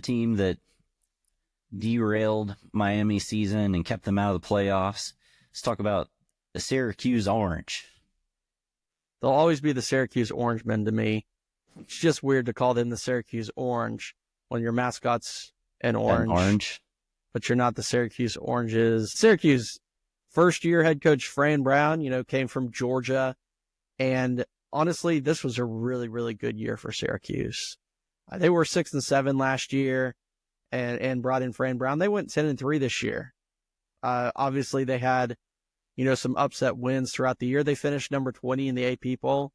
team that derailed Miami's season and kept them out of the playoffs. Let's talk about the Syracuse Orange. They'll always be the Syracuse Orangemen to me. It's just weird to call them the Syracuse Orange when your mascot's an orange. But you're not the Syracuse Oranges. Syracuse, first-year head coach Fran Brown, came from Georgia. And honestly, this was a really, really good year for Syracuse. They were 6-7 last year and brought in Fran Brown. They went 10-3 this year. Obviously, they had, some upset wins throughout the year. They finished number 20 in the AP poll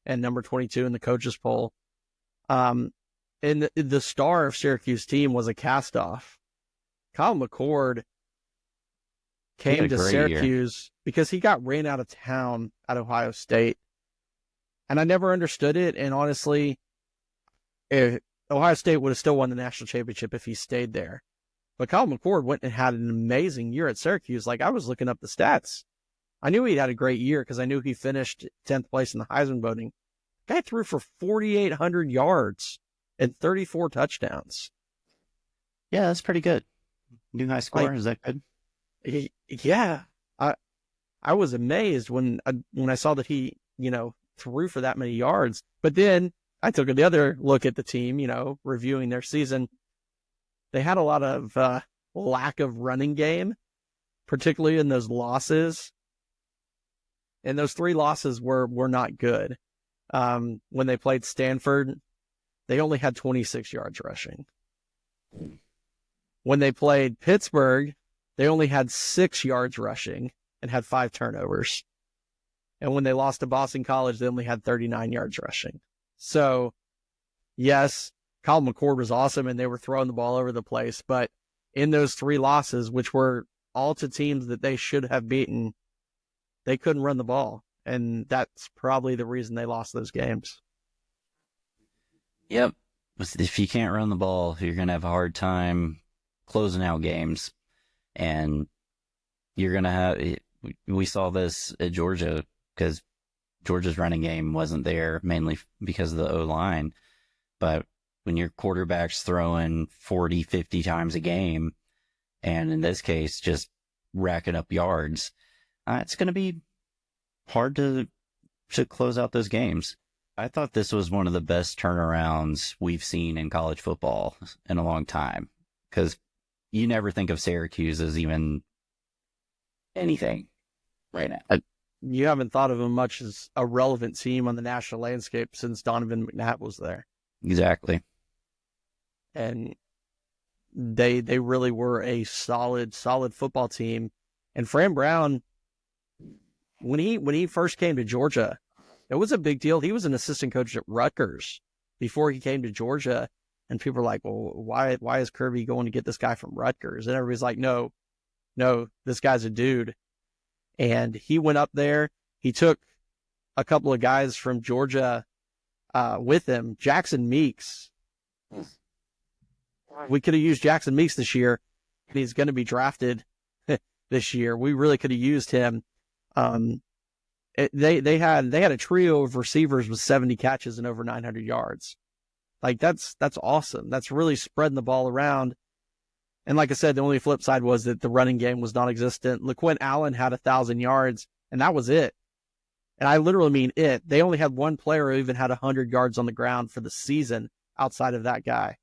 and number 22 in the coaches poll. And the star of Syracuse team was a cast-off. Kyle McCord came to Syracuse because he got ran out of town at Ohio State. And I never understood it. And honestly, Ohio State would have still won the national championship if he stayed there. But Kyle McCord went and had an amazing year at Syracuse. Like, I was looking up the stats. I knew he had a great year because I knew he finished 10th place in the Heisman voting. The guy threw for 4,800 yards and 34 touchdowns. Yeah, that's pretty good. New high score, is that good? Yeah. I was amazed when I saw that he, threw for that many yards. But then I took the other look at the team, reviewing their season. They had a lot of lack of running game, particularly in those losses. And those 3 losses were not good. When they played Stanford, they only had 26 yards rushing. When they played Pittsburgh, they only had 6 yards rushing and had 5 turnovers. And when they lost to Boston College, they only had 39 yards rushing. So, yes, Kyle McCord was awesome and they were throwing the ball over the place. But in those 3 losses, which were all to teams that they should have beaten, they couldn't run the ball. And that's probably the reason they lost those games. Yep. If you can't run the ball, you're going to have a hard time closing out games. And you're going to have, we saw this at Georgia because Georgia's running game wasn't there mainly because of the O-line. But when your quarterback's throwing 40, 50 times a game, and in this case, just racking up yards, it's going to be hard to close out those games. I thought this was one of the best turnarounds we've seen in college football in a long time, because you never think of Syracuse as even anything right now. You haven't thought of them much as a relevant team on the national landscape since Donovan McNabb was there. Exactly. And they really were a solid football team. And Fran Brown, when he first came to Georgia, it was a big deal. He was an assistant coach at Rutgers before he came to Georgia. And people are like, well, why is Kirby going to get this guy from Rutgers? And everybody's like, no, this guy's a dude. And he went up there. He took a couple of guys from Georgia with him. Jackson Meeks. We could have used Jackson Meeks this year. He's going to be drafted this year. We really could have used him. They had a trio of receivers with 70 catches and over 900 yards. Like, that's awesome. That's really spreading the ball around. And like I said, the only flip side was that the running game was non-existent. LaQuint Allen had 1,000 yards, and that was it. And I literally mean it. They only had one player who even had 100 yards on the ground for the season outside of that guy.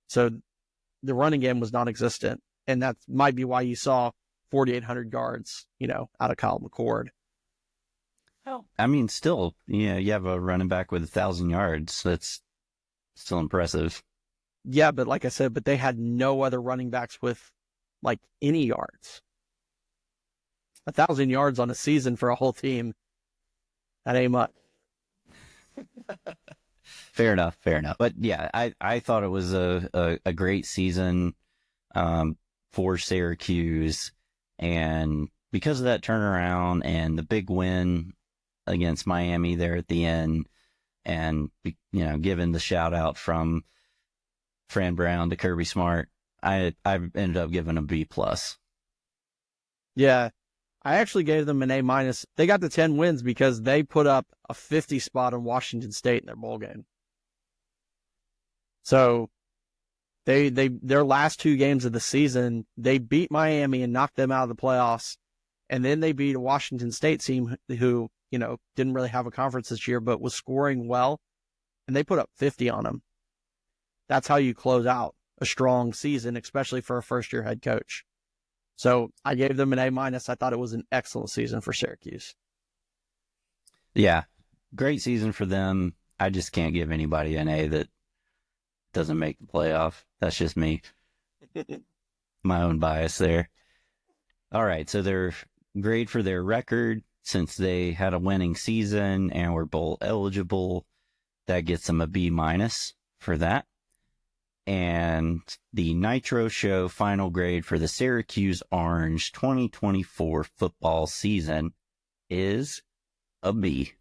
So the running game was non-existent. And that might be why you saw 4,800 yards, out of Kyle McCord. Well, I mean, still, you have a running back with 1,000 yards. That's still impressive. Yeah, but like I said, they had no other running backs with like any yards. 1,000 yards on a season for a whole team, that ain't much. Fair enough. But yeah, I thought it was a great season for Syracuse, and because of that turnaround and the big win against Miami there at the end, and given the shout out from Fran Brown to Kirby Smart, I ended up giving them B+. Yeah, I actually gave them an A-. They got the 10 wins because they put up a 50 spot on Washington State in their bowl game. So Their last 2 games of the season, they beat Miami and knocked them out of the playoffs. And then they beat a Washington State team who, didn't really have a conference this year, but was scoring well. And they put up 50 on them. That's how you close out a strong season, especially for a first-year head coach. So I gave them an A-. I thought it was an excellent season for Syracuse. Yeah, great season for them. I just can't give anybody an A that doesn't make the playoff. That's just me. My own bias there. All right, so their grade for their record, since they had a winning season and were bowl eligible, that gets them a B- for that. And the Nitro Show final grade for the Syracuse Orange 2024 football season is a B.